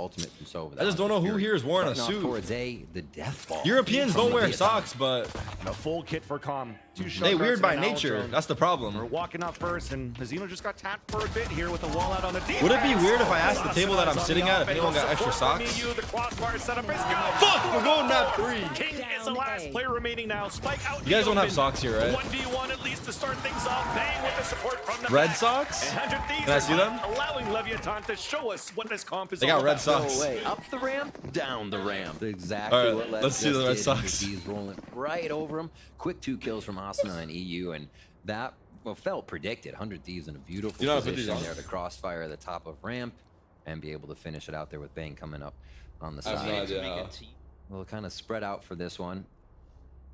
ultimate from Sova. I just don't know who here is wearing a Starting off suit. towards A, the death ball. Europeans from don't wear Leviatan. socks, but A full kit for Calm. Two they shotguns weird and by an nature. Aljo. That's the We're problem. walking up first, and Mazino just got tapped for a bit here with the wall out on the defense. Would it be weird if I asked the table that I'm sitting at if anyone got extra socks? The crossbar setup is good. Fuck, we're going map 3. King is the last player remaining now. Spike out. You guys don't have socks here, right? 1v1 at least to start things off. Bang with the support from the Red back. socks? And 100 Thieves Can I see are them? allowing Leviatan to show us what this comp is They all got red about. socks. No way. Up the ramp, down the ramp. Exactly All right, what Lev let's see just the red did. socks. He's rolling right over him. Quick 2 kills from Asuna and EU, and that felt predicted. 100 Thieves in a beautiful You know how to put these position on? there to crossfire at the top of ramp and be able to finish it out there with Bang coming up on the I have side. no idea how. We'll kind of spread out for this one.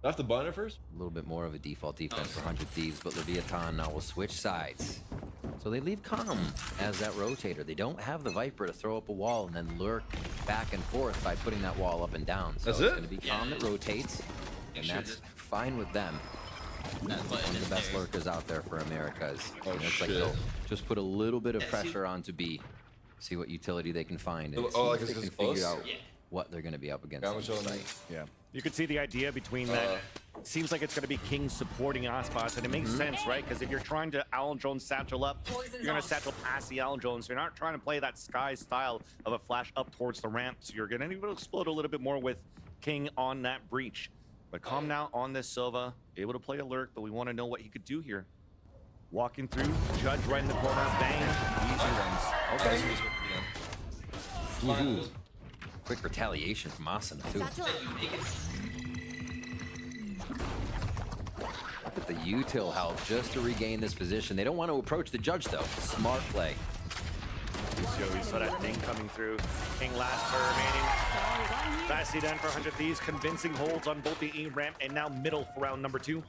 Do I have to button it first? A little bit more of a default defense for 100 Thieves, but Leviatan now will switch sides. So they leave Calm as that rotator. They don't have the Viper to throw up a wall and then lurk back and forth by putting that wall up and down. So That's it's it? going to be Calm that rotates, and that's fine with them. One of the best lurkers out there for Americas. Oh, And it's like shit. they'll just put a little bit of pressure onto B, see what utility they can find, and Oh, see like if it's they can just close? figure out what they're going to be up against. Yeah, I'm on showing the me. site. Yeah. You could see the idea between that. It seems like it's going to be King supporting Aspas, and it makes sense, right? Because if you're trying to Alan Jones satchel up, you're going to satchel past the Alan Jones. You're not trying to play that Sky style of a flash up towards the ramp, so you're going to need to explode a little bit more with King on that breach. But Calm now on this Silva, able to play alert, but we want to know what he could do here. Walking through, Judge right in the corner, bang, easy wins. Okay. Ooh. Quick retaliation from Asuna, too. Look at the util help just to regain this position. They don't want to approach the Judge, though. Smart play. We saw that thing coming through. King last player remaining. Fastly done for 100 Thieves, convincing holds on both the E ramp and now middle for round number 2.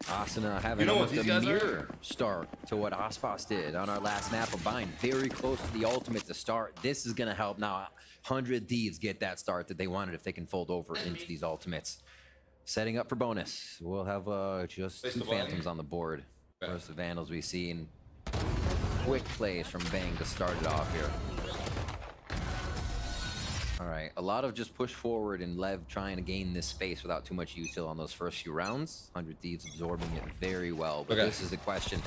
Asuna having You know what almost a these guys are? mirror start to what Aspas did on our last map of Bind. Very close to the ultimate to start. This is going to help now 100 Thieves get that start that they wanted if they can fold over into these ultimates. Setting up for bonus. We'll have just Face 2 the ball. Phantoms on the board. Okay. First the Vandals we've seen. Quick plays from Bang to start it off here. All right, a lot of just push forward and Lev trying to gain this space without too much util on those first few rounds. 100 Thieves absorbing it very well, but Okay. this is the question.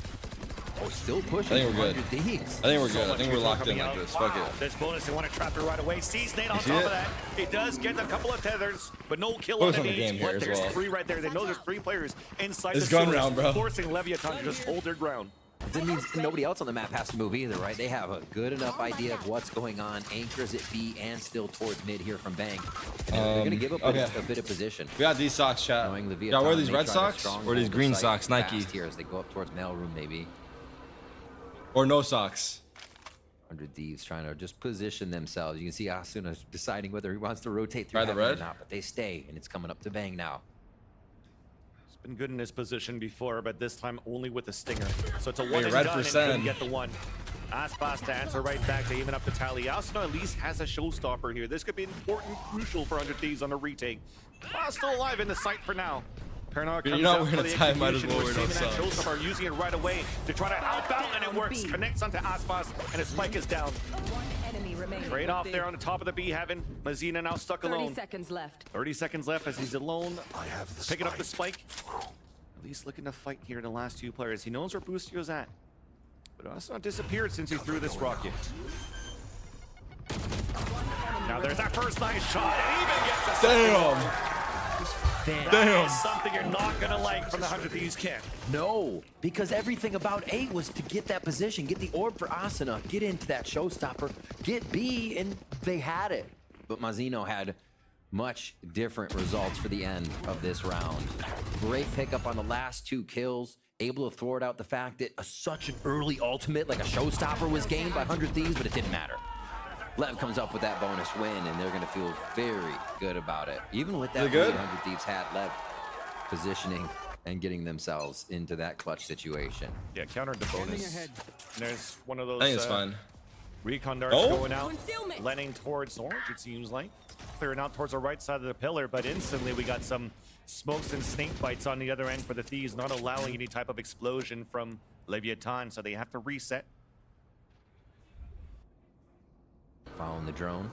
Oh, still pushing. I think we're good. 100 Thieves. I think we're good. I much think we're control locked in coming like out. this. Fuck Wow, it. this bonus, they want to trap it right away. Sees Nate on You see top it? of that. It does get a couple of tethers, but no kill Focus on on the the game here but as there's well. 3 right there. They know there's 3 players inside It's the gun sewers, round, bro. forcing Leviatan to just hold their ground. That means nobody else on the map has to move either, right? They have a good enough idea of what's going on. Anchors at B and still towards mid here from Bang. And they're going to give up okay. a bit of position. We got these socks, chat. Knowing Leviatan Y'all wear these may red try to socks stronghold or these the green site socks, Nike? fast here as they go up towards mailroom, maybe. Or no socks? 100 Thieves trying to just position themselves. You can see Asuna deciding whether he wants to rotate through Try the heaven or red? not, but they stay, and it's coming up to Bang now. He's been good in this position before, but this time only with the stinger. So it's a Hey, one and red done for and couldn't send. get the one. Aspas to answer right back to even up the tally. Asuna at least has a showstopper here. This could be important, crucial for 100 Thieves on a retake. Still alive in the site for now. Paranoia You're comes not out wearing for a the tie, might as execution. well We're wear no saving that socks. showstopper, using it right away to try to help out, and it works. Connects onto Aspas, and his spike is down. One enemy remaining. Trade off there on the top of the B heaven. Mazina now stuck 30 alone. seconds left. 30 seconds left as he's alone. Picking up the spike. At least looking to fight here, the last 2 players. He knows where Boostio's at. But also disappeared since he threw this rocket. Now there's that first nice shot. And even gets a Damn! That Damn. is something you're not going to like from the 100 Thieves camp. No, because everything about A was to get that position, get the orb for Asuna, get into that showstopper, get B, and they had it. But Mazino had much different results for the end of this round. Great pickup on the last 2 kills, able to thwart out the fact that such an early ultimate, like a showstopper, was gained by 100 Thieves, but it didn't matter. Lev comes up with that bonus win, and they're going to feel very good about it. Even with that Is it good? 100 Thieves hat, Lev positioning and getting themselves into that clutch situation. Yeah, countered the bonus. There's one of those I think it's fine. recon darts Oh. going out. Concealment. Leaning towards orange, it seems like. Clearing out towards the right side of the pillar, but instantly we got some smokes and snake bites on the other end for the Thieves, not allowing any type of explosion from Leviatan, so they have to reset. Following the drone.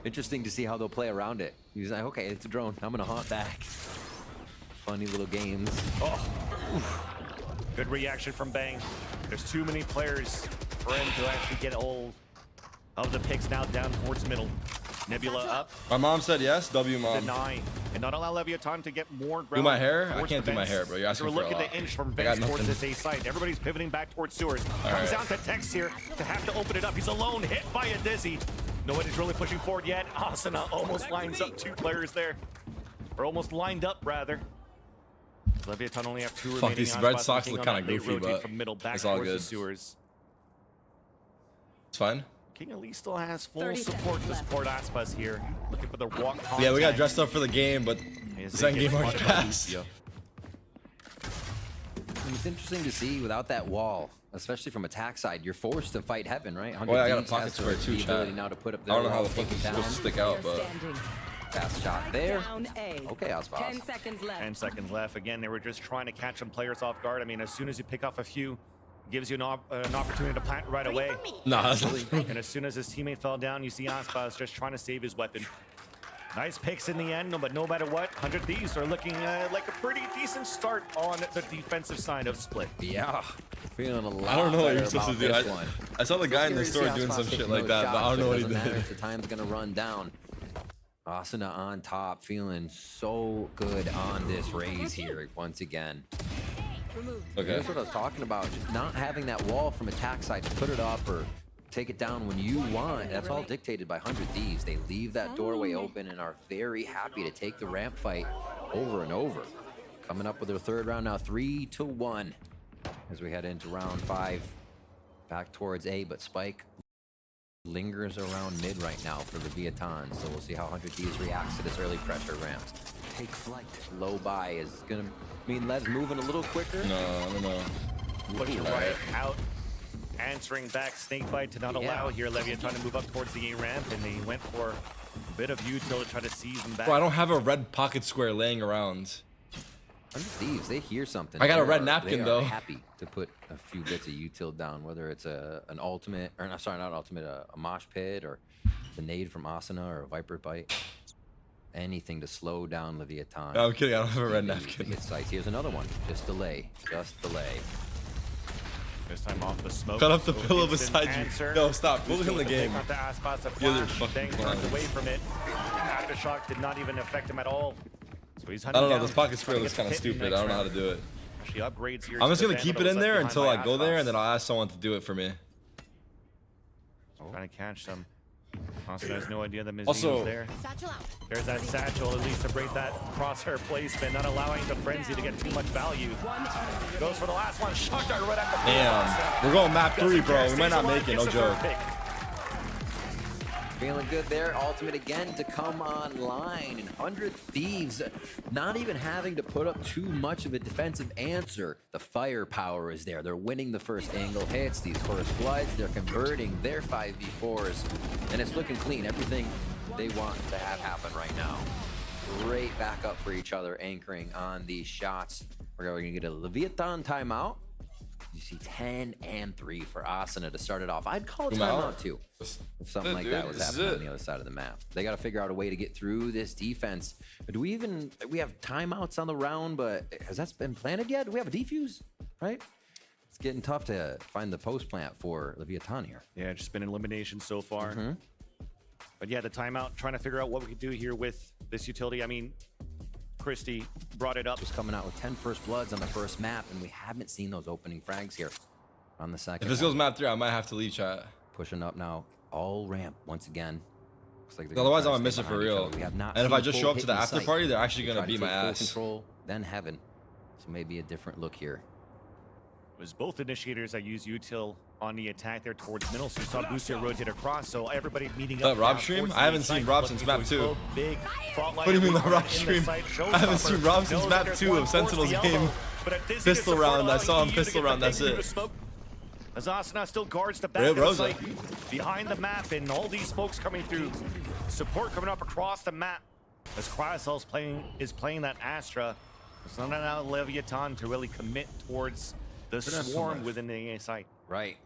Interesting to see how they'll play around it. He's like, okay, it's a drone. I'm gonna haunt back. Funny little games. Oh, good reaction from Bang. There's too many players for him to actually get hold of the picks. Now down towards middle. Nebula up. My mom said yes. W mom. Deny. And not allow Leviatan to get more ground. Do my hair? I towards can't the do my vents. hair, bro. You're asking So for we're a looking lot. to inch from I got vents towards nothing. this A site. Everybody's pivoting back towards sewers. Comes right. down to Tex here to have to open it up. He's alone, hit by a Dizzy. Nobody's really pushing forward yet. Asuna almost lines up 2 players there. Or almost lined up, rather. Leviatan only have 2 remaining. Fuck, these on red spots. socks King look on kind of that. They goofy, rotate but from middle back it's all towards the good. sewers. It's fine. King at least still has full support to support Aspas here. Looking for the walk contact. Yeah, we got dressed up for the game, but the second game already passed. It's interesting to see without that wall, especially from attack side, you're forced to fight heaven, right? Oh, yeah, I got a Thieves pocket has square too, the ability chat. now to put up I their don't know how wall, the fuck take it's it supposed to down. stick out, but Fast shot there. Down A. Okay, Aspas. 10 seconds left. 10 seconds left. Again, they were just trying to catch some players off guard. I mean, as soon as you pick off a few, gives you an opportunity to plant right away. nah, that's not And as soon as his teammate fell down, you see Aspas just trying to save his weapon. Nice picks in the end, but no matter what, 100 Thieves are looking like a pretty decent start on the defensive side of Split. Yeah, feeling a lot I don't know what better you're supposed to about do. this one. I saw the guy in the store Scary to see doing some Aspas shit taking like those that, but I don't know what he shots, but it doesn't matter did. if the time's gonna run down. Asuna on top, feeling so good on this raise here once again. Okay. That's what I was talking about. Just not having that wall from attack side to put it up or take it down when you want. That's all dictated by 100 Thieves. They leave that doorway open and are very happy to take the ramp fight over and over. Coming up with their 3rd round now, 3-1 as we head into round 5. Back towards A, but Spike lingers around mid right now for the Leviatan, so we'll see how 100 Thieves reacts to this early pressure ramp. Take flight. Low buy is gonna mean Lev's moving a little quicker. No, I don't know. Pushing right out, answering back snakebite to not allow here Leviatan to move up towards the A ramp, and they went for a bit of util to try to seize them back. Bro, I don't have a red pocket square laying around. 100 Thieves, they hear something. I got a They red are- napkin, they are though. Happy to put a few bits of util down, whether it's an ultimate, or no, sorry, not ultimate, a mosh pit, or the nade from Asuna, or a viper bite. Anything to slow down Leviatan. No, I'm kidding. I don't have a red To napkin. get sights. Here's another one. Just delay. Just delay. This time off the smoke. Cut off the So pillow instant beside you. answer. No, stop. Put Who's it in the going to game. pick up the Aspas, a You guys are flash. fucking Bang turns clowns. away from it. Aftershock did not even affect him at all. So he's I don't know. hunting This down, pocket trying square to looks get kind of hit in the stupid. I next don't know how to round. do it. Actually upgrades here. I'm just to gonna the keep it Vandal in that was there left until behind I by go there, Aspas. and then I'll ask someone to do it for me. Trying to catch them. Also has no idea that Mizzino's Also- there. There's that satchel, at least to break that crosshair placement, not allowing the frenzy to get too much value. Goes for the last one, shot dart right at the Damn. We're going map 3, bro. We might not make it. No joke. Feeling good there. Ultimate again to come online. And 100 Thieves not even having to put up too much of a defensive answer. The firepower is there. They're winning the first angle hits, these first bloods. They're converting their 5v4s. And it's looking clean. Everything they want to have happen right now. Great backup for each other, anchoring on these shots. We're going to get a Leviatan timeout. You see 10 and 3 for Asuna to start it off. I'd call it timeout too, if something like that was happening on the other side of the map. They got to figure out a way to get through this defense. Do we have timeouts on the round, but has that been planted yet? Do we have a defuse, right? It's getting tough to find the post plant for Leviatan here. Yeah, just been elimination so far. But yeah, the timeout, trying to figure out what we could do here with this utility. I mean, Christie brought it up. Just coming out with 10 first bloods on the first map, and we haven't seen those opening frags here on the second. If this one. goes map 3, I might have to leave chat. Pushing up now, all ramp once again. Looks like they're gonna Otherwise, try I'm to gonna stay miss it for behind each real. other. We have not And if I seen just full show up hit to the in after sight. party, they're actually Try gonna to beat take my full ass. Control, then heaven. So maybe a different look here. It was both initiators that used util on the attack there towards middle. So you saw Booster rotate across. So everybody meeting That up. Rob now stream? towards I the haven't site, seen Rob looking since to map 2. explode. Big fault line What do you mean the in Rob the stream? site. I haven't seen Rob since Knows map that 2 there's of one Sentinel's towards the game. elbow, but a dizzy Pistol support round. I allowing saw him EU to pistol get the round, that's ping through it. the smoke. As Asuna still guards the back Real of the Rosa. site behind the map, and all these folks coming through. Support coming up across the map as Cryocel's playing that Astra. It's not allowed Leviatan to really commit towards the swarm within the A site. Right.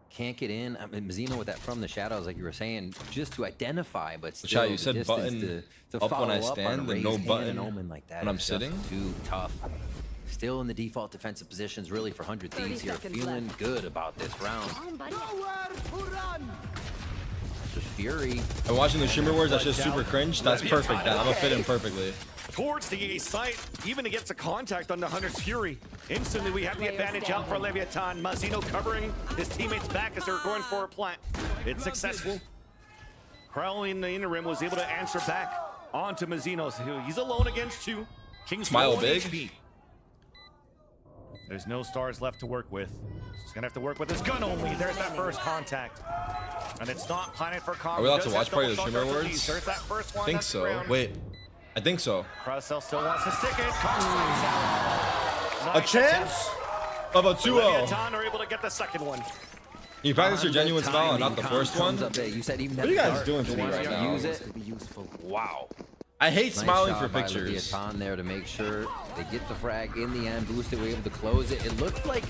can't get in. I mean, Mazzino with that from the shadows, like you were saying, just to identify, but still, Chat, you the said distance button to up follow when I up on a stand and raised no hand button and Omen like that when I'm is just sitting? too tough. Still in the default defensive positions, really, for 100 Thieves here. 30 seconds Feeling left. good about this round. Come on, buddy. Just Fury. I'm watching the Shimmer Wars. That's just super cringe. That's perfect. That I'm gonna fit in perfectly. Towards the A site, even to get to contact on the Hunter's Fury. Instantly, we have the advantage out for Leviatan. Mazzino covering his teammates back as they're going for a plant. It's successful. Crowley in the interim was able to answer back onto Mazzino. So he's alone against two. King's Smile low on big. HP. There's no stars left to work with. He's gonna have to work with his gun only. There's that first contact. And it's not planted for combo. Are we allowed to watch part of the Shimmer Wars? There's that first one. I think that's so. ground. Wait, I think so. Crowcell still wants to stick it. Cox strikes out. A Nice chance of a 2-0. Leviatan are able to get the second one. You practice your genuine style and not the Timing first comes one. up big. You said even What are you guys doing to me once right you now? use it to be useful. Wow. I hate Nice smiling shot for by pictures. Leviatan there to make sure they get the frag in the end. Boosted, we're able to close it. It looked like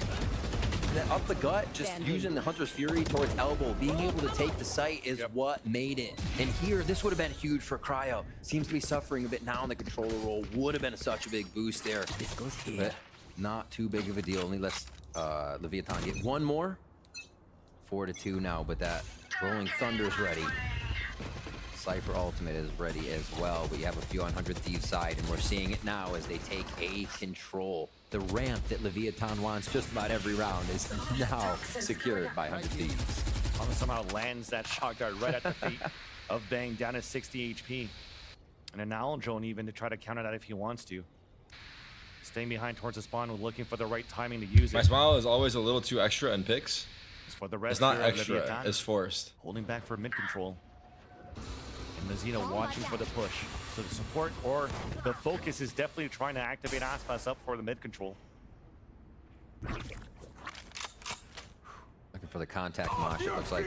up the gut, just using the Hunter's Fury towards elbow, being able to take the site is what made it. And here, this would have been huge for Cryo. Seems to be suffering a bit now in the controller role. Would have been such a big boost there. It goes here. But not too big of a deal. Only lets Leviatan get one more. 4-2 now, but that Rolling Thunder's ready. Cypher Ultimate is ready as well, but you have a few on 100 Thieves side, and we're seeing it now as they take a control. The ramp that Leviatan wants just about every round is now secured by 100 Thieves. Alma somehow lands that shot guard right at the feet of Bang, down to 60 HP. And an Owl Drone even to try to counter that if he wants to. Staying behind towards the spawn, looking for the right timing to use My it. smile is always a little too extra in picks. As for the rest It's not here, extra, Leviatan it's forced. holding back for mid control. And Mazzino watching for the push. So the support or the focus is definitely trying to activate Aspas up for the mid control. Looking for the contact mosh, it looks like.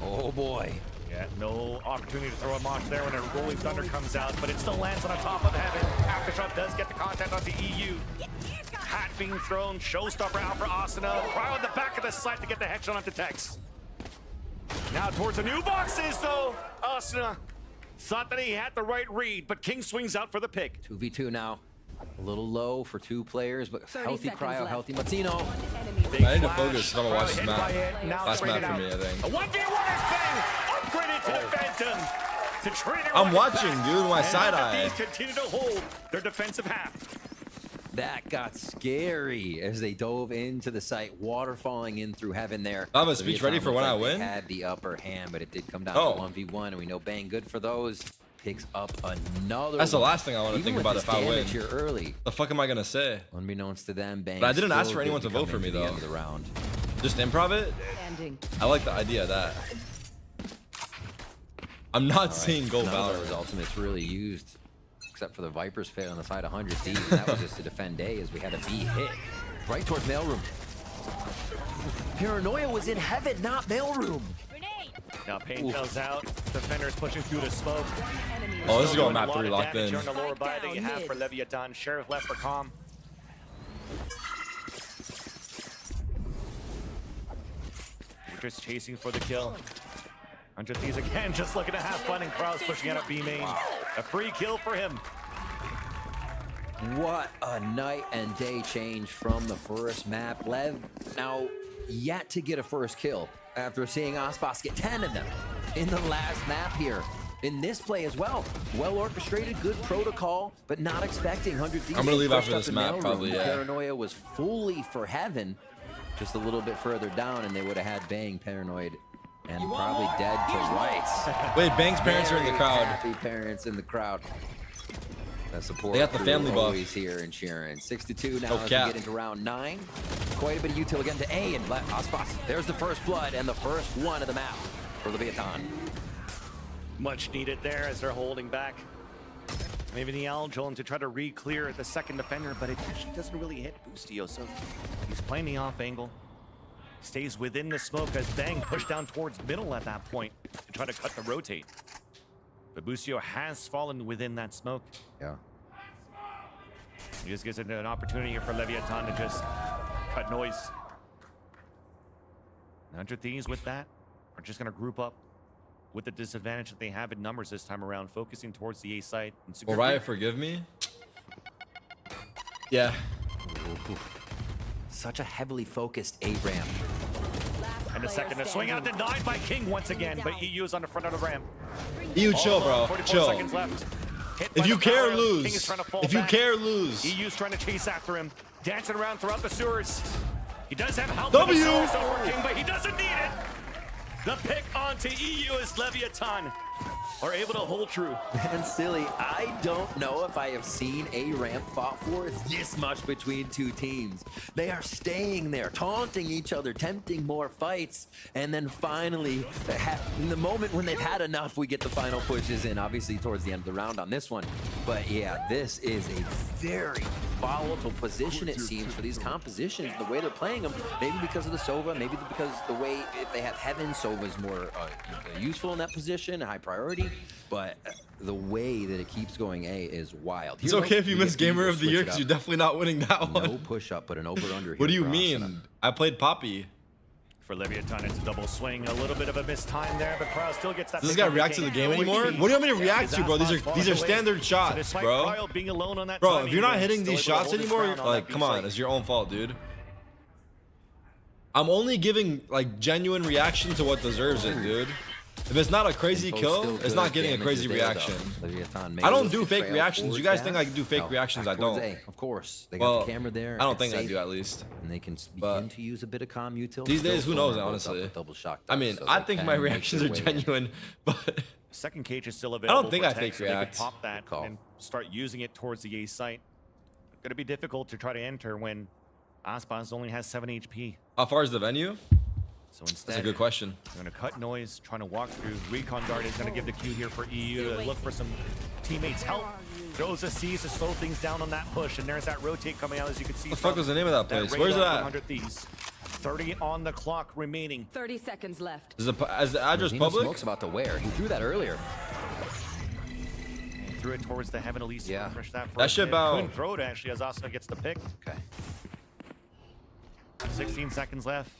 Oh boy. Yeah, no opportunity to throw a mosh there when a Rolling Thunder comes out, but it still lands on the top of heaven. Aftershock does get the contact onto EU. Hat being thrown, showstopper out for Asuna. Cryo in the back of the site to get the headshot onto Tex. Now towards the new boxes though, Asuna thought that he had the right read, but King swings out for the pick. 2v2 now. A little low for two players, but 30 healthy seconds Cryo, left. healthy Mazzino. Big I need to flash. focus if I'm gonna watch this Cryo hit map. by it, now Last traded map for out. me, I think. A 1v1 is Bang upgraded to the Phantom. To trade it I'm right watching, back. dude, with my And side the eye. Thieves continue to hold their defensive half. That got scary as they dove into the site, water falling in through heaven there. I have a speech Leviatan ready for looked when I like they win? had the upper hand, but it did come down Oh. to 1v1, and we know Bang good for those. Picks up another That's the one. last thing I want to Even think with about this if I win. damage here early. The fuck am I gonna say? Unbeknownst to them, Bang. But I didn't ask still for anyone good to vote come for me, into the though. end of the round. Just improv it? Standing. I like the idea of that. I'm not All right, seeing Gold none of Valorant. those ultimates really used, except for the Viper's Pit on the side of 100 Thieves. And that was just to defend A as we had a B hit right towards mailroom. Paranoia was in heaven, not mailroom. Now Pain goes out. Defenders pushing through the smoke. Oh, this is Still going doing a map lot 3 of locked damage in. on the lower buy that you Down have mid. for Leviatan. Sheriff left for Calm. We're just chasing for the kill. 100 Thieves again, just looking to have fun, and Krause pushing out a B main. A free kill for him. What a night and day change from the first map. Lev now yet to get a first kill after seeing Aspas get 10 of them in the last map here. In this play as well. Well orchestrated, good protocol, but not expecting 100 Thieves. I'm gonna leave pushed after up this in map, mailroom. probably, yeah. Paranoia was fully for heaven, just a little bit further down, and they would have had Bang paranoid and probably dead to rights. Wait, Bang's parents are in the Very crowd. Happy parents in the crowd. That support. They got the crew family buff. always here in Sharon. 6-2 now Oh, as we cap. get into round 9. Quite a bit of util again to A and let Aspas. There's the first blood and the first one of the map for Leviatan. Much needed there as they're holding back. Maybe the Aldrone to try to re-clear the second defender, but it actually doesn't really hit Boostio, so he's playing the off angle. Stays within the smoke as Bang pushed down towards middle at that point to try to cut the rotate. But Boostio has fallen within that smoke. Yeah. He just gives it an opportunity here for Leviatan to just cut noise. 100 Thieves with that are just going to group up with the disadvantage that they have in numbers this time around, focusing towards the A site. Will Riot forgive me? Yeah. Ooh. Such a heavily focused A ramp. And a second to swing out, denied by King once again, but EU is on the front of the ramp. EU, chill, bro. 44 Chill. seconds left. If you care, King lose. is trying to fall If you back. care, lose. EU's trying to chase after him, dancing around throughout the sewers. He does have help. W. In the sewers over King, but he doesn't need it. The pick onto EU as Leviatan are able to hold true. And silly, I don't know if I have seen a ramp fought for this much between two teams. They are staying there, taunting each other, tempting more fights, and then finally, in the moment when they've had enough, we get the final pushes in, obviously towards the end of the round on this one. But yeah, this is a very volatile position, it seems, for these compositions, the way they're playing them. Maybe because of the Sova, maybe because the way, if they have Heaven, Sova's more useful in that position, high priority. But the way that it keeps going A is wild. It's okay if you miss Gamer of the Year because you're definitely not winning that one. No push up, but an over-under. What do you mean? I played Poppy. For Leviatan, it's a double swing. A little bit of a missed time there, but Cryo still gets that. Does this guy react to the game anymore? What do you want me to react to, bro? These are standard shots, bro. Bro, if you're not hitting these shots anymore, like, come on, it's your own fault, dude. I'm only giving like genuine reaction to what deserves it, dude. If it's not a crazy kill, it's not getting a crazy reaction. I don't do fake reactions. You guys think I can do fake reactions? I don't. Of course. They got the camera there. I don't think I do, at least. And they can begin to use a bit of comm util. These days, who knows, honestly. I mean, I think my reactions are genuine, but second cage is still available. I don't think I fake react. Pop that and start using it towards the A site. Going to be difficult to try to enter when Aspas only has 7 HP. How far is the venue? So instead, that's a good question. They're going to cut noise, trying to walk through. Recon Guard is going to give the cue here for EU to look for some teammates' help. Throws a C's to slow things down on that push, and there's that rotate coming out, as you can see. What the fuck was the name of that place? Where's that? 30 on the clock remaining. 30 seconds left. Is the address public? Smoke's about to wear. He threw that earlier. He threw it towards the Heaven Elise. Yeah. That shit about. Couldn't throw it, actually, as Asuna gets the pick. Okay. 16 seconds left.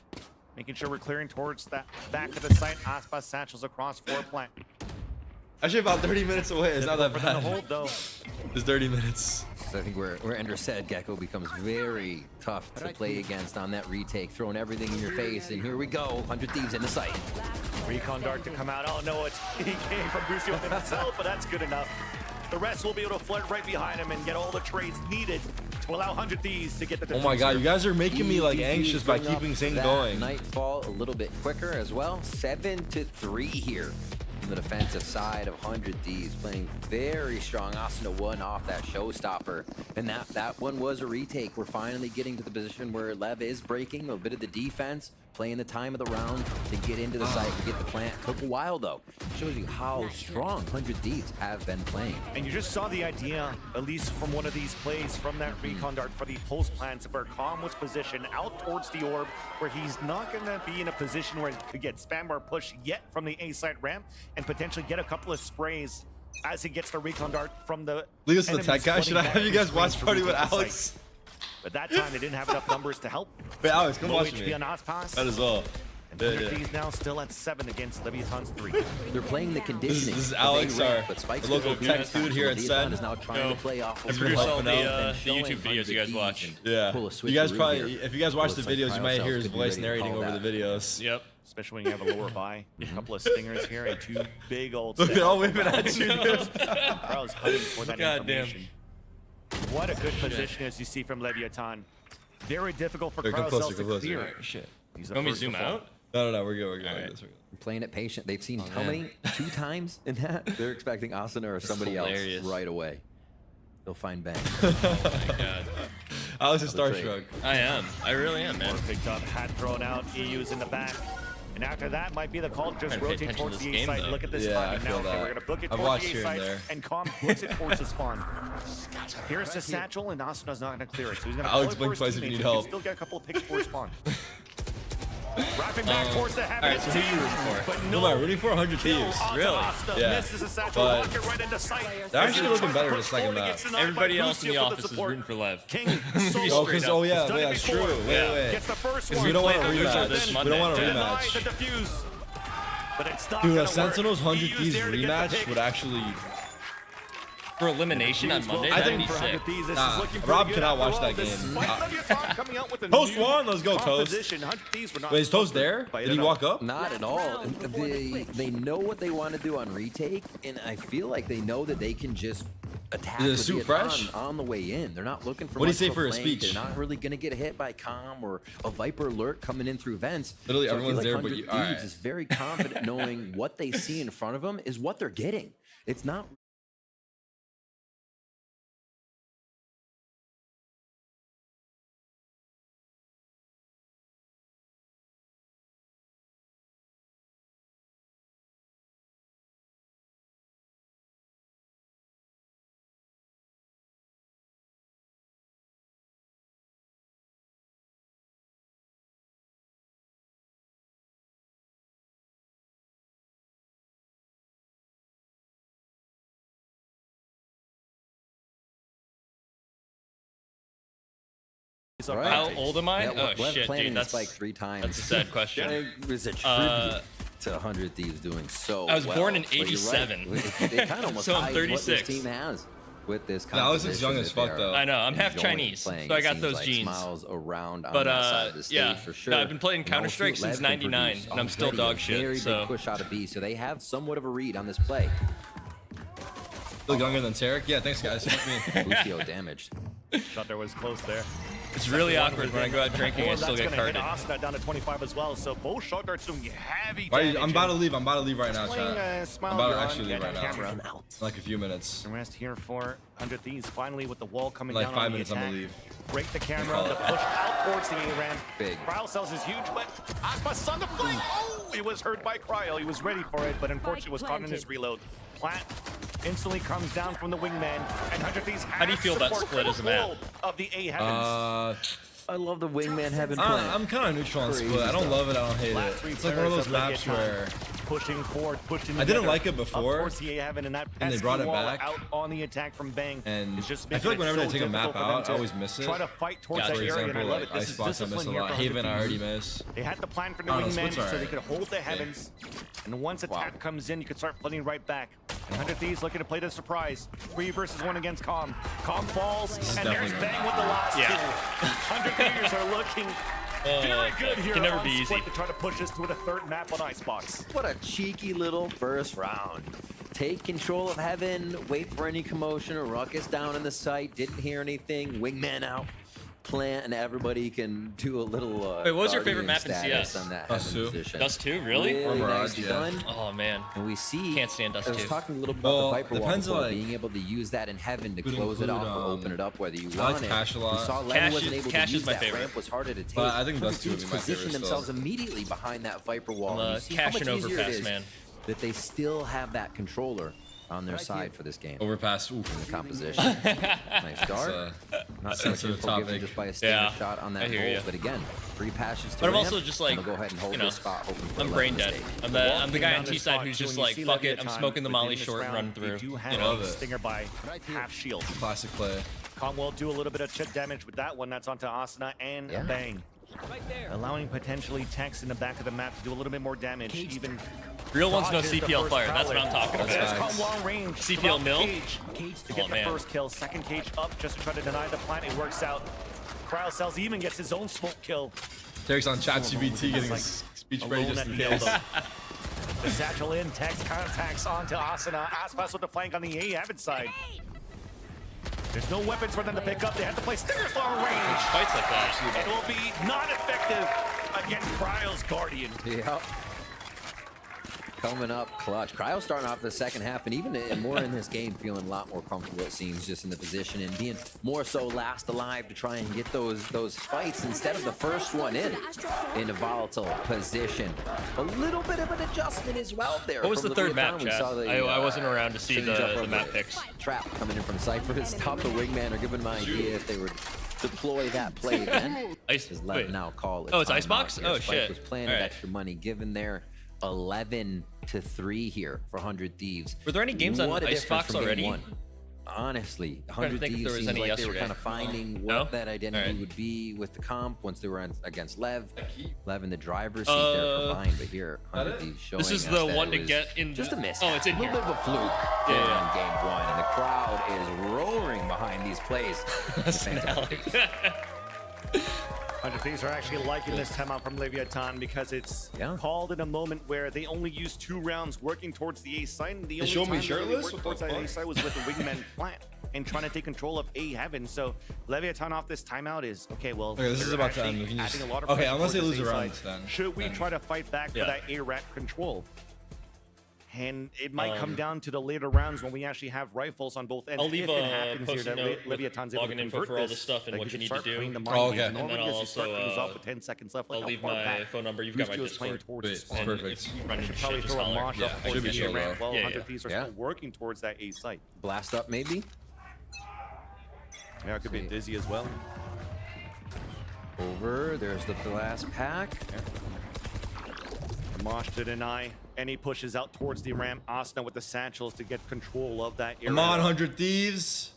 Making sure we're clearing towards that back of the site. Aspas satchels across 4 plant. Actually, about 30 minutes away. It's not that bad. Hold, though. It's 30 minutes. So I think where Ender said, Gecko becomes very tough to play against on that retake, throwing everything in your face. And here we go, 100 Thieves in the site. Recon Dart to come out. Oh no, he came from Brucio himself, but that's good enough. The rest will be able to flood right behind him and get all the trades needed to allow 100 Thieves to get the. Oh my god, you guys are making me like anxious by keeping Zing going. Nightfall a little bit quicker as well. 7-3 here on the defensive side of 100 Thieves, playing very strong. Asuna won off that showstopper, and that one was a retake. We're finally getting to the position where Lev is breaking a bit of the defense, playing the time of the round to get into the site, to get the plant. Took a while though. Shows you how strong 100 Thieves have been playing. And you just saw the idea, at least from one of these plays from that Recon Dart for the post plants, where Calm was positioned out towards the orb, where he's not going to be in a position where he could get spam or push yet from the A side ramp and potentially get a couple of sprays as he gets the Recon Dart from the. Leave us to the tech guy. Should I have you guys watch Party with Alex? But that time they didn't have enough numbers to help. Wait, Alex, come watch HP me. on Aspas. That is all. And 100 Thieves now still at 7 against Leviatan's 3. They're playing the conditioning. This is Alex, our local tech dude here at Sen. Is now trying to play off. I produce all the YouTube videos you guys watch. Yeah. You guys probably, if you guys watch the videos, you might hear his voice narrating over the videos. Yep. Especially when you have a lower buy. A couple of stingers here and 2 big old. Look at all whipping at you. I was hunting for that information. What a good position as you see from Leviatan. Very difficult for Krauss to clear. Shit. Let me zoom out. No, we're good. Right. I'm playing it patient. They've seen how many? 2 times in that? They're expecting Asuna or somebody else right away. They'll find bang. Oh my god. Alex is starstruck. I am. I really am, man. Picked up, hat thrown out, EU's in the back. And after that might be the call to just Trying to pay rotate attention towards to the this A game, site. though. Look at this Yeah, timing I feel now. Okay, that. we're going to book it I've towards watched the A here and site, there. and Calm puts it towards the spawn. Here's the satchel, and Asuna's not going to clear it. So he's going to Alex blink twice if you need help. Still get a couple of picks for spawn. Wrapping back towards the heaven. Alright, so who you rooting for? But Who am I rooting for? 100 Thieves. Really? Yeah. Misses a satchel, But rocket right into sight. they're actually looking better in the second map. Everybody else in the office is rooting for Lev. King, Oh, because yeah, wait, that's true. Wait. Gets the first Because one. we don't want a Loser this rematch. We don't want a Deny rematch. the defuse. But it's not Dude, a gonna Sentinels work. 100 He Thieves used there to get the rematch pick. would actually. For elimination on Monday, I that'd think be sick. Nah, Rob cannot watch that game. Toast won. Let's go, Toast. Wait, is Toast there? Did he walk up? Not at all. They know what they want to do on retake, and I feel like they know that they can just attack Is the with suit Leviatan fresh? on the way in. They're not looking for. What do you much say of a for his flank. speech? They're not really gonna get hit by Com or a Viper alert coming in through vents. Literally So I feel everyone's like there but 100 you. Thieves Alright. is very confident knowing what they see in front of them is what they're getting. It's not. Right. How old am I? Yeah, Oh Lev shit, planted dude. his spike 3 times. That's a sad question. It was a tribute to 100 Thieves doing so I was well. born in But you're right. 87. It kind of almost So I'm hides what this 36. team has with this Nah, Alex is composition young as that fuck, they're though. I know, I'm half enjoying Chinese, playing. so I It got seems those like genes. Smiles around But on that side of the stage yeah, for sure. no, I've been playing And Counter-Strike also since Lev can 99, produce and I'm still already dog a shit, Very so- big push out of B, so they have somewhat of a read on this play. Still younger than Tarik? Yeah, thanhanks, guys. Fuck me. Lucio damaged. Shot there was close there. It's really awkward when I go out drinking and still That's get gonna hit carded. Asuna down to 25 as well. So both shot darts doing heavy Why, damage. I'm about to leave. I'm about to leave right now, Playing, chat. Smile I'm about to Beyond, actually leave getting right now. camera. In like a few minutes. The rest here for 100 Thieves. Finally with the wall coming Like down 5 on minutes, the I'm attack. gonna leave. Break the camera, call the it. push out towards the A-ramp. Big. Cryo cells is huge, but Aspas on the flank. Oh, it was hurt by Cryo. He was ready for it, but unfortunately was caught in his reload. Plant instantly comes down from the wingman, and 100 Thieves How do you feel about split as a map? Of the A heavens. I love the wingman having plan. I'm kind of neutral on Crazy Split. I don't stuff. love it. I don't hate Last it. three It's like one of players those of maps Leviatan where pushing forward, pushing I didn't together, like it up before, towards the A heaven, and that and they brought it wall back. out on the attack from Bang. And is just I feel like making it whenever they so take a map difficult for them out, to I always miss it. Try to fight towards Yeah, that For area, and I example, love like it. This is Icebox, I miss discipline a here lot. for Haven, I 100 already Thieves. miss. They had the plan for the I don't know, wingman Split's so they alright. could hold the heavens. And once attack comes in, you can start flooding right back. And 100 Thieves looking to play the surprise. 3 versus 1 against Com. Com falls, and there's definitely Bang with the last Yeah. 2. 100 Thieves are looking very good here Can never on be Split easy. to try to push us to the 3rd map on Icebox. What a cheeky little first round. Take control of heaven, wait for any commotion or ruckus down in the site, didn't hear anything, wingman out, plant, and everybody can do a little Wait, what was your favorite guardian map in status CS? on that Dust heaven 2. position. Dust 2, really? Really Mirage, nicely yeah. done. Oh man. And we see, Can't stand Dust I was 2. talking a little bit about Well, the Viper wall depends, before, like, being able to use that in heaven to could close it include, off or open it up whether you I want like it. Cash a lot. We saw Len Cash wasn't is- able Cash to is use my that favorite. ramp, was harder to take. But I think Hundred Dust 2 would Thieves be my position favorite themselves still. immediately behind that Viper wall. I'm a You see how cash much and easier it overpass, is man. that they still have that controller on their side for this game. Overpass. Oof. The composition. Nice dart. Not sensitive sensitive given topic. just by a standard Yeah, shot on I that hear goal. ya. But again, free passes to But I'm ramp, also just and like, they'll go ahead and hold you know, this spot, hoping for I'm a brain lucky dead. mistake. I'm the guy on T side who's just like, fuck it, I'm smoking the molly short and run through. You You know? know, Stinger by half shield. Classic play. Con will do a little bit of chip damage with that one. That's onto Asuna and Yeah. Bang. Allowing potentially Tex in the back of the map to do a little bit more damage. Even Real ones no dodges the CPL first fire. That's what pallet. I'm talking There's about. Con long range. CPL from nil? Cage to get Oh, the man. first kill. Second cage up just to try to deny the plant. It works out. Cryo Cells even gets his own smoke kill. Tarik's on ChatGPT getting Like, his speech ready Alone just at in the case. elbow. The satchel in, Tex contacts onto Asuna. Aspas with the flank on the A heaven side. There's no weapons for them to pick up. They have to play Stinger's long range. Fights like that. It will be not effective against Cryo's Guardian. Yeah. coming up clutch. Cryo starting off the second half, and even more in this game, feeling a lot more comfortable, it seems, just in the position and being more so last alive to try and get those fights instead of the first one in a volatile position. A little bit of an adjustment as well there. What was the third map, We Chad? saw the, I wasn't around to see change up the of map picks. Trap coming in from Cypher. Stop the wingman, or giving my idea if they would deploy that play again. Wait. Now call it. Oh, it's Icebox? Oh, Spike shit. was playing All with right. extra money, given their 11-3 here for 100 Thieves. Were there any games on What a difference Icebox from game already? one. Honestly, trying to 100 think if Thieves there was seems any like they were yesterday. kind of finding No? what that identity Alright. would be with the comp once they were against Lev in the driver's seat there for mine, but here 100 Thieves showing This is us the that one it to was get in. just a miss. Oh, it's in a here. little bit of a fluke Yeah. in game one, and the crowd is roaring behind these plays. That's an alley. 100 Thieves are actually liking this timeout from Leviatan because it's called in a moment where they only used 2 rounds working towards the A side, and the only showed time me they really shirtless? worked What towards the that A fuck? side was with the wingman plant and trying to take control of A heaven. So Leviatan off this timeout is okay. Well, Okay, this is they're about to actually end. We can just- adding a lot of okay, pressure unless they towards lose this a A round, side. then- Should we then- try to fight back for Yeah. that A rack control? And it might come down to the later rounds when we actually have rifles on both ends. I'll leave if it a happens here post-it that note with Leviatan's able to login info convert for all the this, stuff and like what you you need start to do. playing the Oh, mind okay. games, And then normally I'll as you start also, things off with 10 seconds left, like I'll how leave far my back phone number. You've got my Boostio is playing Discord. towards Wait, the spawn. And perfect. if you run into Should probably shit, just throw a holler. mosh Yeah, up it towards should be the chill, ramp though. while Yeah, 100 Thieves are yeah. still working towards that A site. Blast up, maybe. Yeah, it could be dizzy as well. Over. There's the blast pack. Mosh to deny, and he pushes out towards the ramp. Asuna with the satchels to get control of that area. Come on, 100 Thieves.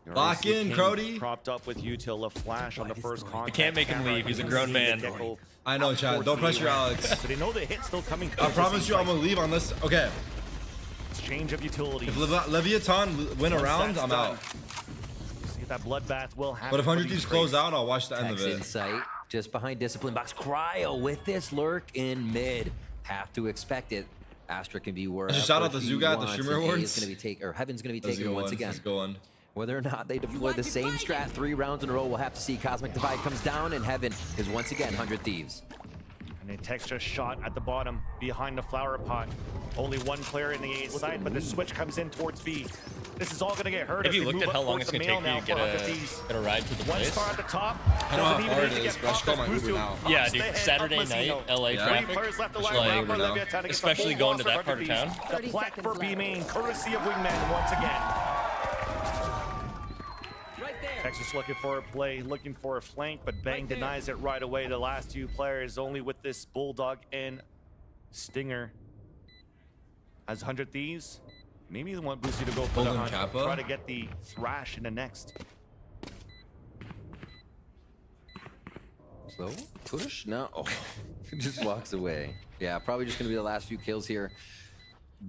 You already Lock see in, King Crody. propped up with util, a flash on the first contact. can't make him camera. leave. He's a You grown see man. the Gecko I know, out Chad. towards Don't the pressure ramp. Alex. So they know the hit's still coming. I promise you I'm going to leave on this. Okay. Exchange of utilities. If Leviatan win a Once round, that's I'm done, out. you see that bloodbath will happen. But if for 100 these Thieves close Grays. out, I'll watch the end of Tex it. insight just behind discipline box. Cryo with this lurk in mid. Have to expect it. Astra can be wherever. shout out the he Zoo guy at the wants, streamer and A awards. is going to be taken, or Heaven's going to be That's a taken good once one. again. That's a good one. Whether or not they deploy the same strat 3 rounds in a row, we'll have to see. Cosmic Divide comes down, and Heaven is once again 100 Thieves. And then Tex just shot at the bottom behind the flower pot. Only one player in the A side, but the switch comes in towards B. This is all going to get hurt. Have as you they looked move at how up long towards it's the going to mail take you now to for 100 Thieves. get a ride to the One place? star at the top. I know how Doesn't even hard need it to is, get bro. I just popped call my as Uber Boostio now. pops Yeah, the dude. head of Saturday Mazzino. night, LA Yeah. traffic. Three players left to Just line call my around for Uber now. Leviatan against the Especially full going to roster that of part of 100 Thieves. town. The 30 flag for seconds B left. main, courtesy of Wingman once again. Right there. Texas looking for a play, looking for a flank, but Bang denies it right away. The last 2 players only with this Bulldog and Stinger. As 100 Thieves, maybe they want Boosty to go for the Golden hunt. Kappa? Try to get the thrash in the next. Slow push? No. Oh, he just walks away. Yeah, probably just going to be the last few kills here.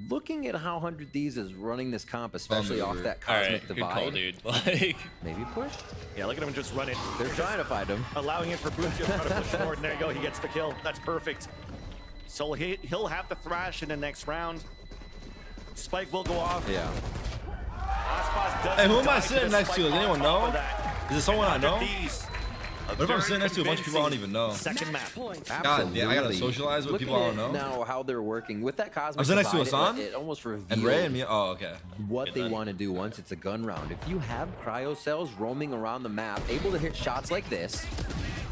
Looking at how 100 Thieves is running this comp, especially off that All Cosmic right, good Divide. call, dude. Like, Maybe push? Yeah, look at him just run it. They're trying to find him. Allowing it for Boosty to try to push forward, and there you go. He gets the kill. That's perfect. So he'll have the thrash in the next round. Spike will go off. Yeah. Aspas does Hey, who am I die to sitting the next to? spike Does anyone on top know? of that. Is it someone I know? 100 Thieves, What if I'm sitting next to a bunch of people I don't even know? Second map. God, yeah, I gotta Absolutely. socialize with Looking people I don't at know. Now how they're working with that Cosmic I'm sitting next to Divide, Hassan? it almost reveals And Ray and me. Oh, okay. what Good they then. want to do once it's a gun round. If you have cryo cells roaming around the map, able to hit shots like this,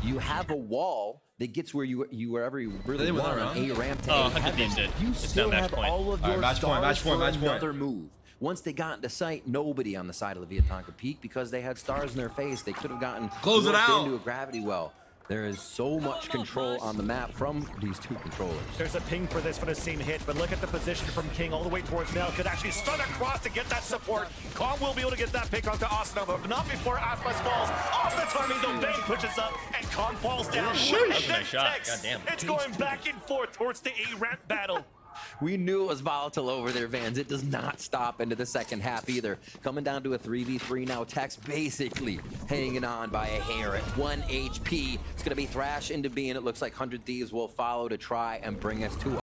you have a wall that gets where you wherever you really They win want that on round? A ramp to Oh, A 100 heaven. Thieves did. You It's still now match have point. all of All your right, match point, stars match point, for match point. another move. Once they got into sight, nobody on the side of Leviatan could peek because they had stars in their face. They could have gotten Close it looped out. into a gravity well. There is so much control on the map from these 2 controllers. There's a ping for this for the same hit, but look at the position from King all the way towards Mel. Could actually stun across to get that support. Kong will be able to get that pick onto Asuna, but not before Aspas falls. Off the timing, though, Bang pushes up, and Kong falls down. That was a nice shot. Tex, Goddamn. it's going back and forth towards the A-ramp battle. We knew it was volatile over there, Vans. It does not stop into the second half either. Coming down to a 3v3 now. Tex basically hanging on by a hair at 1 HP. It's going to be Thrash into B, and it looks like 100 Thieves will follow to try and bring us to